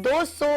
200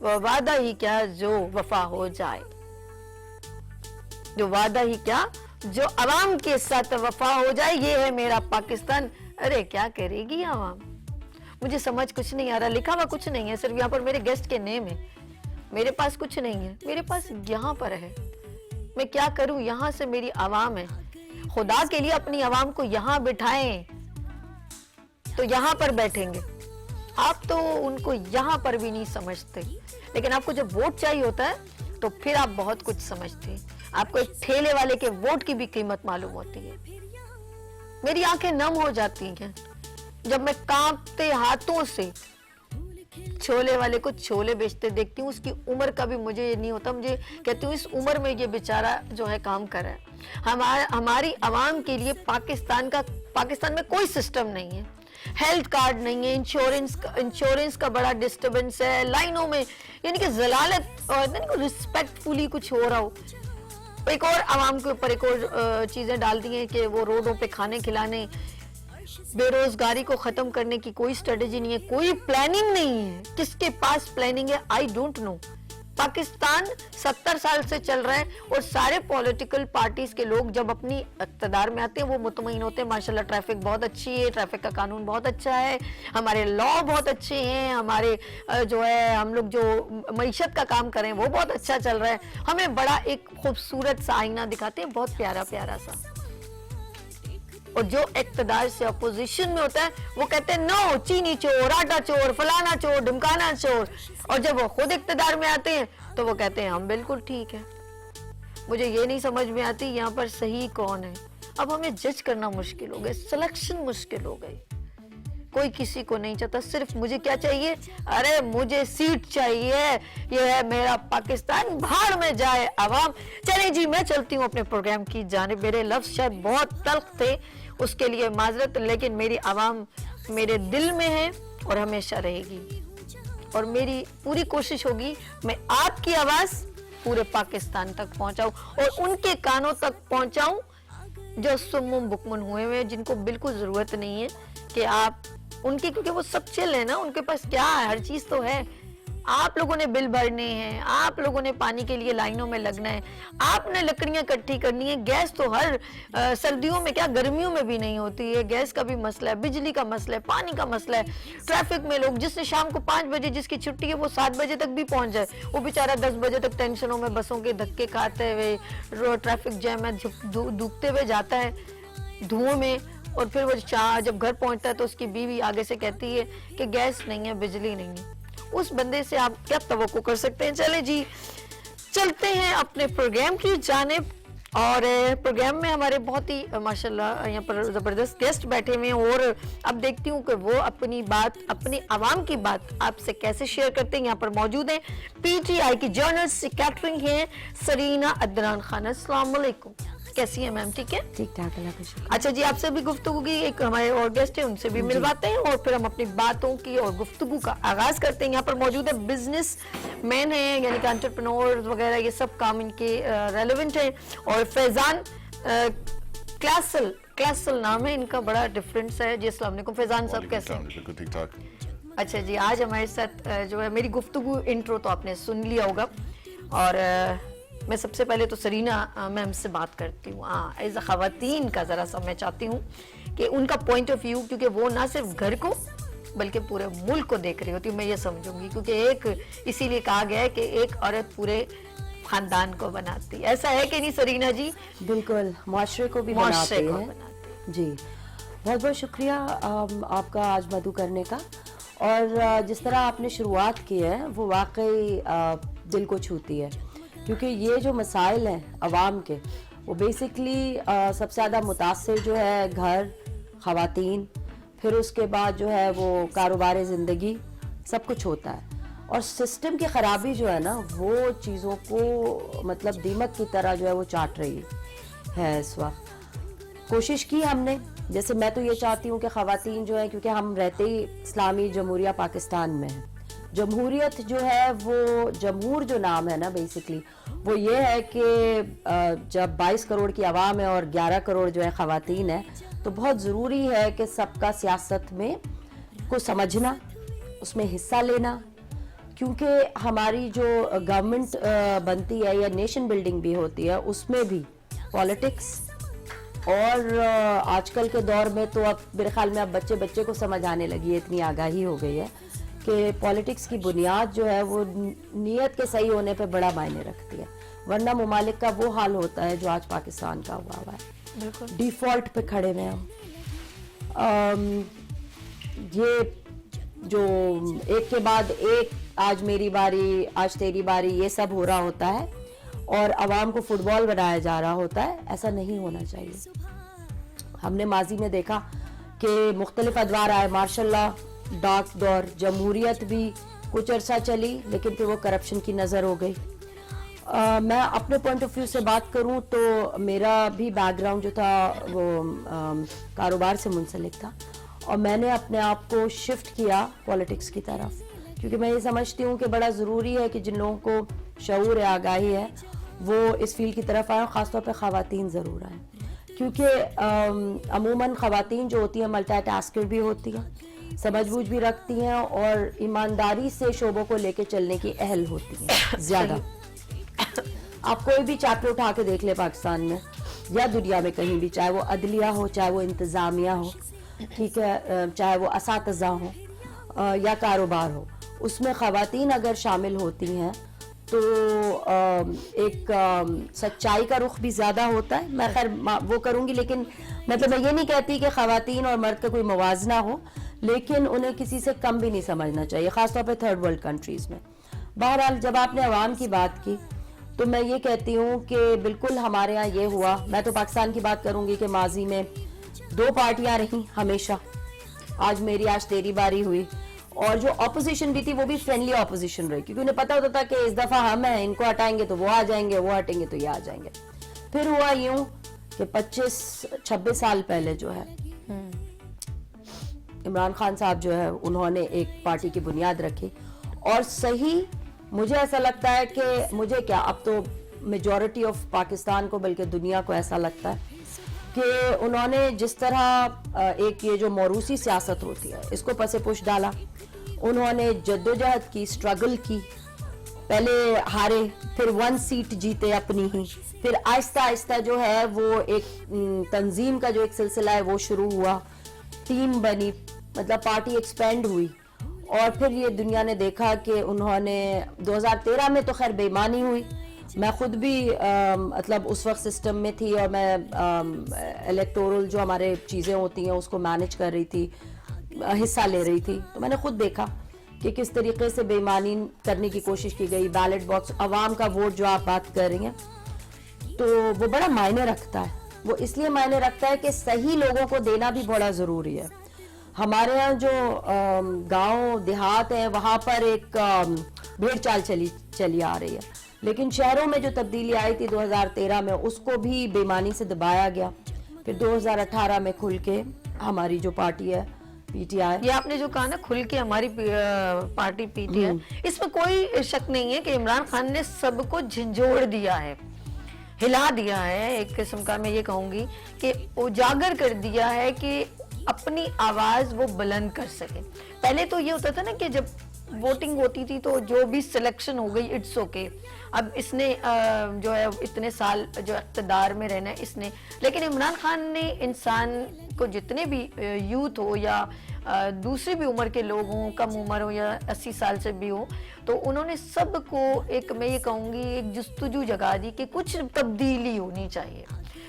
وہ وعدہ ہی کیا جو وفا ہو جائے, جو وعدہ ہی کیا جو عوام کے ساتھ وفا ہو جائے, یہ ہے میرا پاکستان. ارے کیا کرے گی عوام, مجھے سمجھ کچھ نہیں آ رہا. لکھا ہوا کچھ نہیں ہے, صرف یہاں پر میرے گیسٹ کے نیم ہے. میرے پاس کچھ نہیں ہے, میرے پاس یہاں پر ہے. میں کیا کروں, یہاں سے میری عوام ہے. خدا کے لیے اپنی عوام کو یہاں بٹھائیں تو یہاں پر بیٹھیں گے. آپ تو ان کو یہاں پر بھی نہیں سمجھتے, لیکن آپ کو جب ووٹ چاہیے ہوتا ہے تو پھر آپ بہت کچھ سمجھتے ہیں. آپ کو ایک ٹھیلے والے کے ووٹ کی بھی قیمت معلوم ہوتی ہے. میری آنکھیں نم ہو جاتی ہیں جب میں کانپتے ہاتھوں سے چھولے والے کو چھولے بیچتے دیکھتی ہوں. اس کی عمر کا بھی مجھے یہ نہیں ہوتا, مجھے کہتی ہوں اس عمر میں یہ بیچارہ جو ہے کام کر رہا ہے. ہماری عوام کے لیے پاکستان میں کوئی سسٹم نہیں ہے. ہیلتھ کارڈ نہیں ہے, انشورنس کا بڑا ڈسٹربنس ہے. لائنوں میں یعنی کہ ضلالت اور ریسپیکٹ فلی کچھ ہو رہا ہو. ایک اور عوام کے اوپر ایک اور چیزیں ڈال دی ہیں کہ وہ روڈوں پہ کھانے کھلانے. بے روزگاری کو ختم کرنے کی کوئی اسٹریٹجی نہیں ہے, کوئی پلاننگ نہیں ہے. کس کے پاس پلاننگ ہے آئی ڈونٹ نو. پاکستان 70 سال سے چل رہا ہے اور سارے پولیٹیکل پارٹیز کے لوگ جب اپنی اقتدار میں آتے ہیں وہ مطمئن ہوتے ہیں ماشاءاللہ ٹریفک بہت اچھی ہے, ٹریفک کا قانون بہت اچھا ہے, ہمارے لا بہت اچھے ہیں, ہمارے جو ہے ہم لوگ جو معیشت کا کام کریں وہ بہت اچھا چل رہا ہے. ہمیں بڑا ایک خوبصورت سا آئینہ دکھاتے ہیں, بہت پیارا پیارا سا. اور جو اقتدار سے اپوزیشن میں ہوتا ہے وہ کہتے ہیں نو, چینی چور, آٹا چور, فلانا چور, ڈھمکانا چور. اور جب وہ خود اقتدار میں آتے ہیں تو وہ کہتے ہیں ہم بالکل ٹھیک ہے. مجھے یہ نہیں سمجھ میں آتی یہاں پر صحیح کون ہے. اب ہمیں جج کرنا مشکل ہو گیا, سلیکشن مشکل ہو گئی. کوئی کسی کو نہیں چاہتا, صرف مجھے کیا چاہیے, ارے مجھے سیٹ چاہیے. یہ ہے میرا پاکستان, بھاڑ میں جائے عوام. چلیں جی میں چلتی ہوں اپنے پروگرام کی جانب. میرے لفظ شاید بہت تلخ تھے, اس کے لیے معذرت, لیکن میری عوام میرے دل میں ہے اور ہمیشہ رہے گی. اور میری پوری کوشش ہوگی میں آپ کی آواز پورے پاکستان تک پہنچاؤں اور ان کے کانوں تک پہنچاؤں جو سمم بکمن ہوئے ہوئے, جن کو بالکل ضرورت نہیں ہے کہ آپ ان کی, کیونکہ وہ سب چل ہے نا, ان کے پاس کیا ہے, ہر چیز تو ہے. آپ لوگوں نے بل بھرنے ہیں, آپ لوگوں نے پانی کے لیے لائنوں میں لگنا ہے, آپ نے لکڑیاں اکٹھی کرنی ہے. گیس تو ہر سردیوں میں کیا گرمیوں میں بھی نہیں ہوتی ہے. گیس کا بھی مسئلہ ہے, بجلی کا مسئلہ ہے, پانی کا مسئلہ ہے. ٹریفک میں لوگ, جس نے شام کو 5 بجے جس کی چھٹی ہے وہ 7 بجے تک بھی پہنچ جائے, وہ بیچارہ 10 بجے تک ٹینشنوں میں بسوں کے دھکے کھاتے ہوئے, ٹریفک جیم میں دھوکتے ہوئے جاتا ہے دھوؤں میں. اور پھر وہ جب گھر پہنچتا ہے تو اس کی بیوی آگے سے کہتی ہے کہ گیس نہیں ہے, بجلی نہیں ہے. اس بندے سے آپ کیا توقع کر سکتے ہیں. چلیں جی چلتے ہیں اپنے پروگرام کی جانب. اور پروگرام میں ہمارے بہت ہی ماشاءاللہ یہاں پر زبردست گیسٹ بیٹھے ہوئے ہیں, اور اب دیکھتی ہوں کہ وہ اپنی بات, اپنی عوام کی بات آپ سے کیسے شیئر کرتے ہیں. یہاں پر موجود ہیں پی ٹی آئی کی جنرل سیکریٹری ہیں سرینا عدنان خان. السلام علیکم, کیسی ہیں میم؟ ٹھیک ہے, ٹھیک ٹھاک, اللہ کا شکر. اچھا جی, آپ سے بھی گفتگو کی, ایک ہمارے اور گیسٹ ہیں ان سے بھی ملواتے ہیں اور پھر ہم اپنی باتوں کی اور گفتگو کا آغاز کرتے ہیں. یہاں پر موجود ہے بزنس مین ہیں, یعنی کہ انٹرپرینورز وغیرہ, یہ سب کام ان کے ریلیونٹ ہیں. اور فیضان کلاسل نام ہے ان کا, بڑا ڈفرینس ہے جی. السلام علیکم فیضان صاحب, کیسے ہیں؟ ٹھیک ٹھاک. اچھا جی, آج ہمارے ساتھ جو ہے, میری گفتگو انٹرو تو آپ نے سن لیا ہوگا, اور میں سب سے پہلے تو سرینا میم سے بات کرتی ہوں. ایز اے خواتین کا ذرا سا میں چاہتی ہوں کہ ان کا پوائنٹ آف ویو, کیونکہ وہ نہ صرف گھر کو بلکہ پورے ملک کو دیکھ رہی ہوتی ہوں, میں یہ سمجھوں گی, کیونکہ ایک اسی لیے کہا گیا ہے کہ ایک عورت پورے خاندان کو بناتی. ایسا ہے کہ نہیں سرینا جی؟ بالکل, معاشرے کو بھی بناتے ہیں جی. بہت بہت شکریہ آپ کا آج مدعو کرنے کا. اور جس طرح آپ نے شروعات کی ہے وہ واقعی دل کو چھوتی ہے, کیونکہ یہ جو مسائل ہیں عوام کے, وہ بیسکلی سب سے زیادہ متاثر جو ہے گھر, خواتین, پھر اس کے بعد جو ہے وہ کاروبار زندگی, سب کچھ ہوتا ہے. اور سسٹم کی خرابی جو ہے نا, وہ چیزوں کو مطلب دیمک کی طرح جو ہے وہ چاٹ رہی ہے اس وقت. کوشش کی ہم نے, جیسے میں تو یہ چاہتی ہوں کہ خواتین جو ہیں, کیونکہ ہم رہتے ہی اسلامی جمہوریہ پاکستان میں ہیں, جمہوریت جو ہے وہ, جمہور جو نام ہے نا بیسکلی وہ یہ ہے کہ جب 22 کروڑ کی عوام ہے اور 11 کروڑ جو ہے خواتین ہیں, تو بہت ضروری ہے کہ سب کا سیاست میں کو سمجھنا, اس میں حصہ لینا, کیونکہ ہماری جو گورنمنٹ بنتی ہے یا نیشن بلڈنگ بھی ہوتی ہے اس میں بھی پالیٹکس، اور آج کل کے دور میں تو اب میرے خیال میں اب بچے بچے کو سمجھ آنے لگی ہے، اتنی آگاہی ہو گئی ہے کہ پالیٹکس کی بنیاد جو ہے وہ نیت کے صحیح ہونے پہ بڑا معنی رکھتی ہے، ورنہ ممالک کا وہ حال ہوتا ہے جو آج پاکستان کا ہوا ہے، بالکل ڈیفالٹ پہ کھڑے ہوئے ہم. یہ جو ایک کے بعد ایک، آج میری باری، آج تیری باری، یہ سب ہو رہا ہوتا ہے اور عوام کو فٹ بال بنایا جا رہا ہوتا ہے، ایسا نہیں ہونا چاہیے. ہم نے ماضی میں دیکھا کہ مختلف ادوار آئے، ماشاء اللہ ڈارک دور، جمہوریت بھی کچھ عرصہ چلی لیکن پھر وہ کرپشن کی نظر ہو گئی. میں اپنے پوائنٹ آف ویو سے بات کروں تو میرا بھی بیک گراؤنڈ جو تھا وہ کاروبار سے منسلک تھا، اور میں نے اپنے آپ کو شفٹ کیا پالیٹکس کی طرف، کیونکہ میں یہ سمجھتی ہوں کہ بڑا ضروری ہے کہ جن لوگوں کو شعور ہے، آگاہی ہے، وہ اس فیلڈ کی طرف آئیں، خاص طور پہ خواتین ضرور آئیں، کیونکہ عموماً خواتین جو ہوتی ہیں ملٹی ٹاسکر بھی ہوتی ہیں، سمجھ بوجھ بھی رکھتی ہیں اور ایمانداری سے شعبوں کو لے کے چلنے کی اہل ہوتی ہیں زیادہ. آپ کوئی بھی چیپٹر اٹھا کے دیکھ لیں پاکستان میں یا دنیا میں کہیں بھی، چاہے وہ عدلیہ ہو، چاہے وہ انتظامیہ ہو، ٹھیک ہے، چاہے وہ اساتذہ ہوں یا کاروبار ہو، اس میں خواتین اگر شامل ہوتی ہیں تو ایک سچائی کا رخ بھی زیادہ ہوتا ہے. میں خیر وہ کروں گی، لیکن مطلب میں یہ نہیں کہتی کہ خواتین اور مرد کا کوئی موازنہ ہو، لیکن انہیں کسی سے کم بھی نہیں سمجھنا چاہیے، خاص طور پہ تھرڈ ورلڈ کنٹریز میں. بہرحال جب آپ نے عوام کی بات کی تو میں یہ کہتی ہوں کہ بالکل ہمارے ہاں یہ ہوا. میں تو پاکستان کی بات کروں گی کہ ماضی میں 2 پارٹیاں رہیں ہمیشہ، آج میری آج تیری باری ہوئی، اور جو اپوزیشن بھی تھی وہ بھی فرینڈلی اپوزیشن رہی، کیونکہ انہیں پتا ہوتا تھا کہ اس دفعہ ہم ہیں، ان کو ہٹائیں گے تو وہ آ جائیں گے، وہ ہٹیں گے تو یہ آ جائیں گے. پھر ہوا یوں کہ 25-26 سال پہلے جو ہے عمران خان صاحب جو ہے انہوں نے ایک پارٹی کی بنیاد رکھی، اور صحیح مجھے ایسا لگتا ہے کہ مجھے کیا، اب تو میجورٹی آف پاکستان کو بلکہ دنیا کو ایسا لگتا ہے کہ انہوں نے جس طرح ایک یہ جو موروثی سیاست ہوتی ہے اس کو پس پش ڈالا، انہوں نے جدوجہد کی، اسٹرگل کی، پہلے ہارے، پھر 1 سیٹ جیتے اپنی ہی، پھر آہستہ آہستہ جو ہے وہ ایک تنظیم کا جو ایک سلسلہ ہے وہ شروع ہوا، ٹیم بنی، مطلب پارٹی ایکسپینڈ ہوئی، اور پھر یہ دنیا نے دیکھا کہ انہوں نے 2013 میں تو خیر بے ایمانی ہوئی. میں خود بھی مطلب اس وقت سسٹم میں تھی اور میں الیکٹورل جو ہمارے چیزیں ہوتی ہیں اس کو مینج کر رہی تھی، حصہ لے رہی تھی، تو میں نے خود دیکھا کہ کس طریقے سے بے ایمانی کرنے کی کوشش کی گئی. بیلٹ باکس، عوام کا ووٹ جو آپ بات کر رہی ہیں، تو وہ بڑا معنی رکھتا ہے. وہ اس لیے معنی رکھتا ہے کہ صحیح لوگوں کو دینا بھی بڑا ضروری ہے. ہمارے ہاں جو گاؤں دیہات ہیں وہاں پر ایک بھیڑ چال چلی آ رہی ہے، لیکن شہروں میں جو تبدیلی آئی تھی 2013 میں اس کو بھی بے ایمانی سے دبایا گیا. پھر 2018 میں کھل کے ہماری جو پارٹی ہے پی ٹی آئی، یہ آپ نے جو کہا نا کھل کے ہماری پارٹی پی ٹی آئی، اس میں کوئی شک نہیں ہے کہ عمران خان نے سب کو جھنجھوڑ دیا ہے، ہلا دیا ہے، ایک قسم کا میں یہ کہوں گی کہ اجاگر کر دیا ہے کہ اپنی آواز وہ بلند کر سکے. پہلے تو یہ ہوتا تھا نا کہ جب ووٹنگ ہوتی تھی تو جو بھی سلیکشن ہو گئی اٹس اوکے، اب اس نے جو ہے اتنے سال جو اقتدار میں رہنا ہے اس نے، لیکن عمران خان نے انسان کو جتنے بھی یوتھ ہو یا دوسری بھی عمر کے لوگ ہوں، کم عمر ہو یا 80 سال سے بھی ہوں، تو انہوں نے سب کو ایک میں یہ کہوں گی ایک جستجو جگا دی کہ کچھ تبدیلی ہونی چاہیے.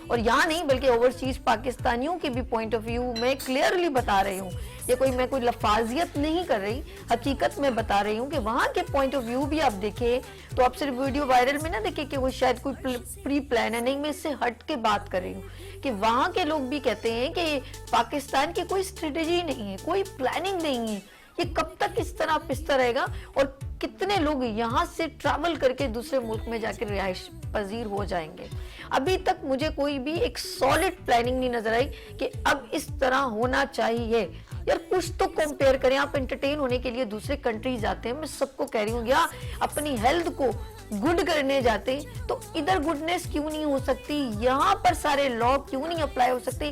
اور یہاں نہیں بلکہ اوورسیز پاکستانیوں کے بھی پوائنٹ آف ویو میں کلیئرلی بتا رہی ہوں، یہ میں کوئی لفاظیت نہیں کر رہی، حقیقت میں بتا رہی ہوں کہ وہاں کے پوائنٹ آف ویو بھی آپ دیکھیں تو آپ صرف ویڈیو وائرل میں نہ دیکھیں کہ وہ شاید کوئی پری پلان ہے، نہیں، میں اس سے ہٹ کے بات کر رہی ہوں کہ وہاں کے لوگ بھی کہتے ہیں کہ پاکستان کی کوئی اسٹریٹجی نہیں ہے، کوئی پلاننگ نہیں ہے، یہ کب تک اس طرح پستا رہے گا اور کتنے لوگ یہاں سے ٹریول کر کے دوسرے ملک میں جا کے رہائش پذیر ہو جائیں گے. ابھی تک مجھے کوئی بھی ایک سالڈ پلاننگ نہیں نظر آئی کہ اب اس طرح ہونا چاہیے. یار کچھ تو کمپیئر کریں. آپ انٹرٹین ہونے کے لیے دوسرے کنٹریز جاتے ہیں, میں سب کو کہہ رہی ہوں, یا اپنی ہیلتھ کو گڈ کرنے جاتے ہیں تو ادھر گڈنس کیوں نہیں ہو سکتی, یہاں پر سارے لا کیوں نہیں اپلائی ہو سکتے,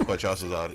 50,000,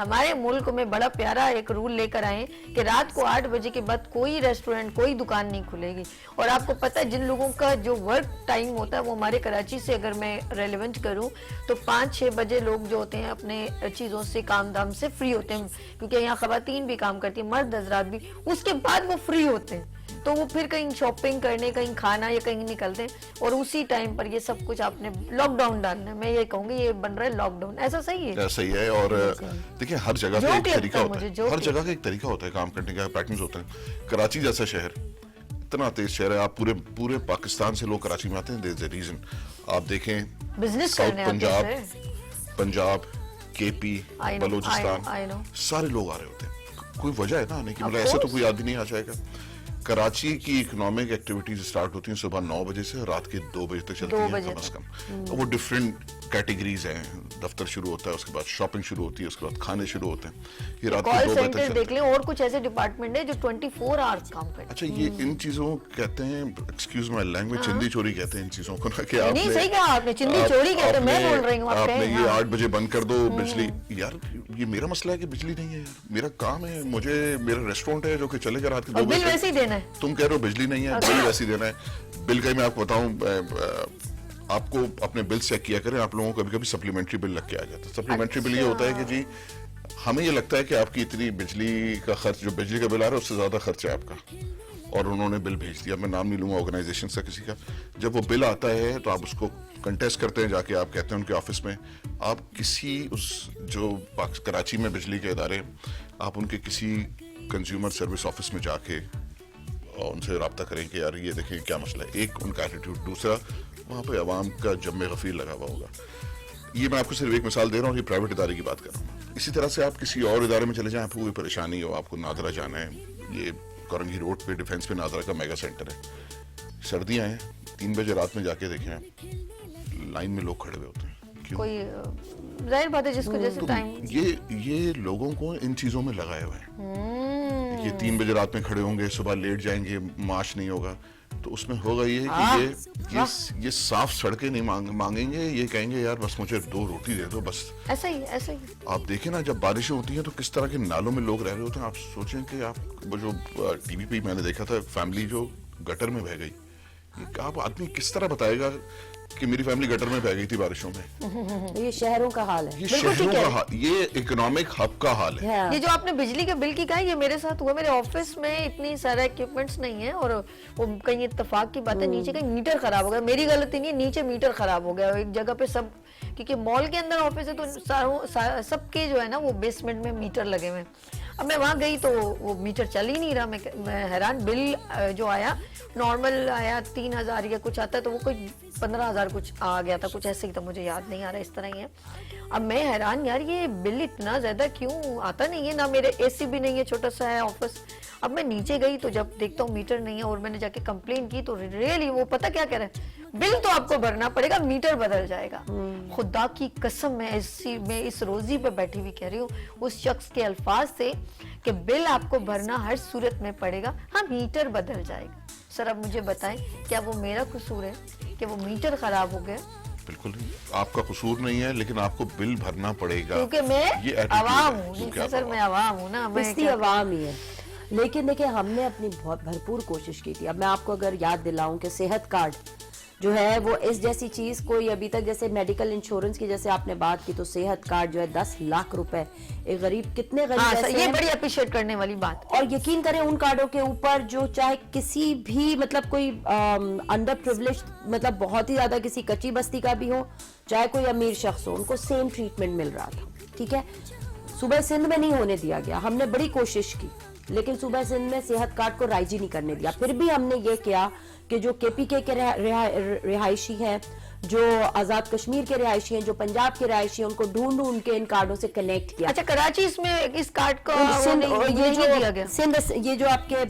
ہمارے ملک میں بڑا پیارا ایک رول لے کر آئے کہ رات کو 8 بجے کے بعد کوئی ریسٹورینٹ کوئی دکان نہیں کھلے گی. اور آپ کو پتہ ہے جن لوگوں کا جو ورک ٹائم ہوتا ہے وہ ہمارے کراچی سے اگر میں ریلیونٹ کروں تو 5-6 بجے لوگ جو ہوتے ہیں اپنے چیزوں سے کام دام سے فری ہوتے ہیں, کیونکہ یہاں خواتین بھی کام کرتی ہیں, مرد حضرات بھی, اس کے بعد وہ فری ہوتے ہیں تو وہ پھر کہیں شاپنگ کرنے, کہیں کھانا یا کہیں نکلتے ہیں, اور اسی ٹائم پر یہ سب کچھ آپ نے لاک ڈاؤن ڈالنا ہے. میں یہ کہوں گی یہ بن رہا ہے لاک ڈاؤن. ایسا صحیح ہے؟ صحیح ہے. اور دیکھیں ہر جگہ کا ایک طریقہ ہوتا ہے, ہر جگہ کا ایک طریقہ ہوتا ہے کام کرنے کا, پیٹرنز ہوتے ہیں. کراچی جیسا شہر اتنا تیز شہر ہے, آپ پورے پاکستان سے لوگ کراچی میں آتے ہیں. دیر از اے ریزن. آپ دیکھیں بزنس ساؤتھ کرنے پنجاب, کے پی, بلوچستان, سارے لوگ آ رہے ہوتے ہیں. کوئی وجہ ہے نا آنے کی, مطلب ایسے تو کوئی آدمی نہیں آ جائے گا. کراچی کی اکنامک ایکٹیویٹیز سٹارٹ ہوتی ہیں صبح 9 بجے سے رات کے 2 بجے تک چلتی ہیں کم از کم. وہ ڈفرینٹ کیٹیگریز ہیں. دفتر شروع ہوتا ہے, اس کے بعد شاپنگ شروع ہوتی ہے, اس کے بعد کھانے شروع ہوتے ہیں. یہ رات کے 2 بجے تک چلتے ہیں. دیکھ لیں اور کچھ ایسے ڈپارٹمنٹ ہیں جو 24 آورز کام کرتے ہیں. اچھا یہ ان چیزوں کہتے ہیں, ایکسکیوز مائی لینگویج, چندی چوری کہتے ہیں ان چیزوں کو نا, کہ آپ نہیں صحیح کہا آپ نے, چندی چوری کہتے ہیں. میں بول رہی ہوں آپ نے یہ 8 بجے بند کر دو بجلی. یار یہ میرا مسئلہ ہے کہ بجلی نہیں ہے یار, میرا کام ہے, مجھے میرا ریسٹورینٹ ہے جو کہ چلے گا رات کے 2 بجے. بل ویسے ہی دینا ہے. تم کہہ رہے ہو بجلی نہیں ہے, بل ویسے ہی دینا ہے. بل کا میں آپ کو بتاؤں, آپ کو اپنے بل چیک کیا کریں. آپ لوگوں کو کبھی کبھی سپلیمنٹری بل لگ کے آ جاتا ہے. سپلیمنٹری بل یہ ہوتا ہے کہ جی ہمیں یہ لگتا ہے کہ آپ کی اتنی بجلی کا خرچ, جو بجلی کا بل آ رہا ہے اس سے زیادہ خرچ ہے آپ کا, اور انہوں نے بل بھیج دیا. میں نام نہیں لوں گا آرگنائزیشن سے کسی کا. جب وہ بل آتا ہے تو آپ اس کو کنٹیسٹ کرتے ہیں جا کے, آپ کہتے ہیں ان کے آفس میں, آپ کسی اس جو کراچی میں بجلی کے ادارے, آپ ان کے کسی کنزیومر سروس آفس میں جا کے ان سے رابطہ کریں کہ یار یہ دیکھیں کیا مسئلہ ہے. ایک ان کا ایٹیٹیوڈ. دوسرا وہاں پہ عوام کا جم غفیر لگا ہوا ہوگا. یہ میں آپ کو صرف ایک مثال دے رہا ہوں, یہ پرائیویٹ ادارے کی بات کر رہا ہوں. اسی طرح سے آپ کسی اور ادارے میں چلے جائیں, آپ کو کوئی پریشانی ہو, آپ کو نادرا جانا ہے, یہ کورنگی روڈ پہ ڈیفینس پہ نادرا کا میگا سینٹر ہے, سردیاں ہیں, 3 بجے رات میں جا کے دیکھیں آپ, لائن میں لوگ کھڑے ہوئے ہوتے ہیں. کوئی ظاہر بات ہے جس کو جیسے ٹائم, یہ لوگوں کو ان چیزوں میں لگائے ہوئے ہیں. یہ 3 بجے رات میں کھڑے ہوں گے, صبح لیٹ جائیں گے, معاش نہیں ہوگا. تو اس میں ہوگا یہ کہ یہ صاف سڑکیں نہیں مانگیں گے, یہ کہیں گے یار بس مجھے 2 روٹی دے دو بس. ایسا ہی آپ دیکھیں نا, جب بارشیں ہوتی ہیں تو کس طرح کے نالوں میں لوگ رہ رہے ہوتے ہیں. آپ سوچیں کہ آپ وہ جو ٹی وی پہ میں نے دیکھا تھا, فیملی جو گٹر میں بہ گئی, آپ آدمی کس طرح بتائے گا کہ میری فیملی گٹر میں بہ گئی تھی بارشوں میں. یہ شہروں کا حال ہے, یہ شہروں کا حال, یہ اکنامک ہب کا حال ہے. یہ جو آپ نے بجلی کے بل کی کہا, یہ میرے ساتھ ہوا. میرے آفس میں اتنی سارا اکوپمنٹس نہیں ہیں, اور وہ کہیں اتفاق کی بات ہے, نیچے کہیں میٹر خراب ہو گیا. میری غلطی نہیں ہے, نیچے میٹر خراب ہو گیا ایک جگہ پہ. سب کیونکہ مال کے اندر آفس ہے تو سب کے جو ہے نا وہ بیسمنٹ میں میٹر لگے ہوئے ہیں. اب میں وہاں گئی تو وہ میٹر چل ہی نہیں رہا. میں حیران. بل جو آیا نارمل آیا 3000 یا کچھ آتا ہے, تو وہ کوئی 15000 کچھ آ گیا تھا, کچھ ایسے ہی تھا, مجھے یاد نہیں آ رہا, اس طرح ہی ہے. اب میں حیران, یار یہ بل اتنا زیادہ کیوں آتا نہیں ہے. نہ میرے اے سی بھی نہیں ہے, چھوٹا سا ہے آفس. اب میں نیچے گئی تو جب دیکھتا ہوں میٹر نہیں ہے, اور میں نے جا کے کمپلین کی تو ریئلی وہ پتہ کیا کہہ رہے ہیں, بل تو آپ کو بھرنا پڑے گا, میٹر بدل جائے گا. خدا کی قسم میں اس روزی پہ بیٹھی ہوئی کہہ رہی ہوں اس شخص کے الفاظ سے کہ بل آپ کو بھرنا ہر صورت میں پڑے گا, ہاں میٹر بدل جائے گا. سر اب مجھے بتائیں, کیا وہ میرا قصور ہے کہ وہ میٹر خراب ہو گیا؟ بالکل آپ کا قصور نہیں ہے, لیکن آپ کو بل بھرنا پڑے گا, کیونکہ میں عوام ہوں. سر میں عوام ہوں نا, میں عوام ہی ہے. لیکن دیکھیں ہم نے اپنی بہت بھرپور کوشش کی تھی. اب میں آپ کو اگر یاد دلاؤں کہ صحت کارڈ جو ہے وہ اس جیسی چیز کوئی ابھی تک, جیسے میڈیکل انشورنس کی جیسے آپ نے بات کی, تو صحت کارڈ جو ہے 10 لاکھ روپے ایک غریب, کتنے غریب ایسے ہیں, یہ بڑی اپریشیٹ کرنے والی بات. اور یقین کریں ان کارڈوں کے اوپر جو چاہے کسی بھی مطلب کوئی انڈر پریولیج, مطلب بہت ہی زیادہ کسی کچی بستی کا بھی ہو, چاہے کوئی امیر شخص ہو, ان کو سیم ٹریٹمنٹ مل رہا تھا. ٹھیک ہے, صوبہ سندھ میں نہیں ہونے دیا گیا. ہم نے بڑی کوشش کی, لیکن صوبہ سندھ میں صحت کارڈ کو رائج ہی نہیں کرنے دیا. پھر بھی ہم نے یہ کیا کہ جو کے پی کے رہائشی ہیں, جو آزاد کشمیر کے رہائشی ہیں, جو پنجاب کے رہائشی ہیں, ان کو ڈھونڈ کے ان کارڈوں سے کنیکٹ کیا. اچھا, کراچی اس میں اس کارڈ کو یہ جو آپ کے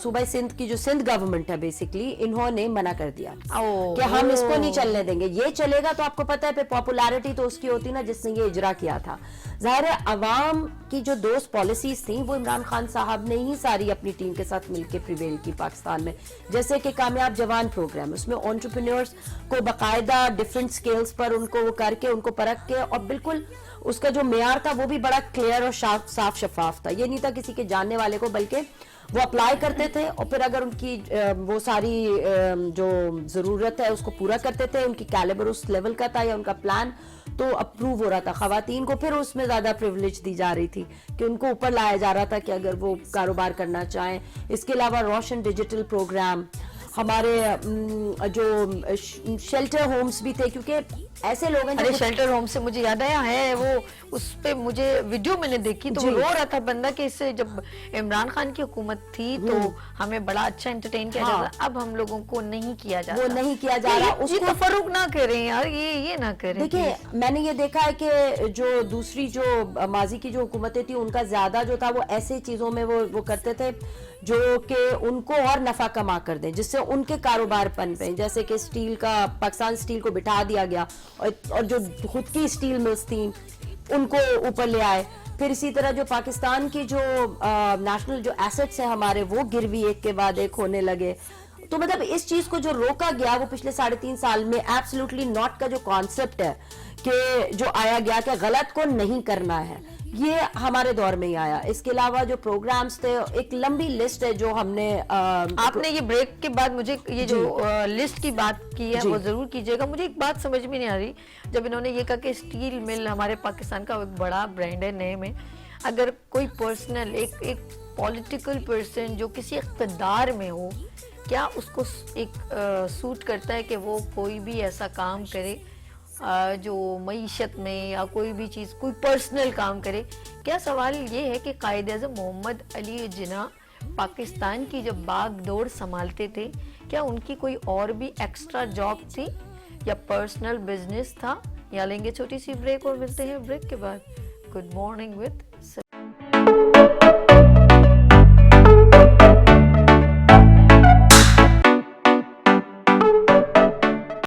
صوبہ سندھ کی جو سندھ گورنمنٹ ہے بیسیکلی, انہوں نے منع کر دیا کہ ہم اس کو نہیں چلنے دیں گے. یہ چلے گا تو آپ کو پتہ ہے پھر پاپولیرٹی تو اس کی ہوتی نا جس نے یہ اجرا کیا تھا. ظاہر ہے عوام کی جو دوست پالیسیز تھیں وہ عمران خان صاحب نے ہی ساری اپنی ٹیم کے ساتھ مل کے پریویل کی پاکستان میں, جیسے کہ کامیاب جوان پروگرام, اس میں انٹرپرینیورز کو باقاعدہ ڈفرینٹ سکیلز پر ان کو وہ کر کے, ان کو پرکھ کے, اور بالکل اس کا جو معیار تھا وہ بھی بڑا کلیئر اور صاف شفاف تھا. یہ نہیں تھا کسی کے جاننے والے کو, بلکہ وہ اپلائی کرتے تھے اور پھر اگر ان کی وہ ساری جو ضرورت ہے اس کو پورا کرتے تھے, ان کی کیلیبر اس لیول کا تھا یا ان کا پلان, تو اپروو ہو رہا تھا. خواتین کو پھر اس میں زیادہ پریولیج دی جا رہی تھی کہ ان کو اوپر لایا جا رہا تھا کہ اگر وہ کاروبار کرنا چاہیں. اس کے علاوہ روشن ڈیجیٹل پروگرام, ہمارے جو شیلٹر ہومز بھی تھے, کیونکہ ایسے لوگ ہیں ارے شیلٹر ہوم سے مجھے یاد آیا ہے وہ, اس پہ مجھے ویڈیو میں نے دیکھی تو وہ رو رہا تھا بندہ کہ اس سے جب عمران خان کی حکومت تھی تو ہمیں بڑا اچھا انٹرٹین کیا جاتا, اب ہم لوگوں کو نہیں کیا جاتا, وہ نہیں کیا جا رہا. یہ تفرق نہ کریں یار, یہ نہ کریں. دیکھیں میں نے یہ دیکھا ہے کہ جو دوسری جو ماضی کی جو حکومتیں تھیں ان کا زیادہ جو تھا وہ ایسے چیزوں میں وہ کرتے تھے جو کہ ان کو اور نفع کما کر دیں, جس سے ان کے کاروبار پنپیں. جیسے کہ اسٹیل کا, پاکستان اسٹیل کو بٹھا دیا گیا اور جو خود کی اسٹیل ملز تھیں ان کو اوپر لے آئے. پھر اسی طرح جو پاکستان کی جو نیشنل جو ایسٹس ہیں ہمارے وہ گروی ایک کے بعد ایک ہونے لگے. تو مطلب اس چیز کو جو روکا گیا وہ پچھلے 3.5 سال میں ایبسلیوٹلی ناٹ کا جو کانسیپٹ ہے کہ جو آیا گیا کہ غلط کو نہیں کرنا ہے, یہ ہمارے دور میں ہی آیا. اس کے علاوہ جو پروگرامز تھے, ایک لمبی لسٹ ہے جو ہم نے آپ نے یہ بریک کے بعد مجھے یہ جو لسٹ کی بات کی ہے وہ ضرور کیجئے گا. مجھے ایک بات سمجھ میں نہیں آ رہی, جب انہوں نے یہ کہا کہ اسٹیل مل ہمارے پاکستان کا ایک بڑا برانڈ ہے, نیم ہے, اگر کوئی پرسنل ایک پولیٹیکل پرسن جو کسی اقتدار میں ہو, کیا اس کو ایک سوٹ کرتا ہے کہ وہ کوئی بھی ایسا کام کرے جو معیشت میں یا کوئی بھی چیز, کوئی پرسنل کام کرے؟ کیا سوال یہ ہے کہ قائد اعظم محمد علی جناح پاکستان کی جب باغ دوڑ سنبھالتے تھے, کیا ان کی کوئی اور بھی ایکسٹرا جاب تھی یا پرسنل بزنس تھا؟ یا لیں گے چھوٹی سی بریک اور ملتے ہیں بریک کے بعد. Good morning with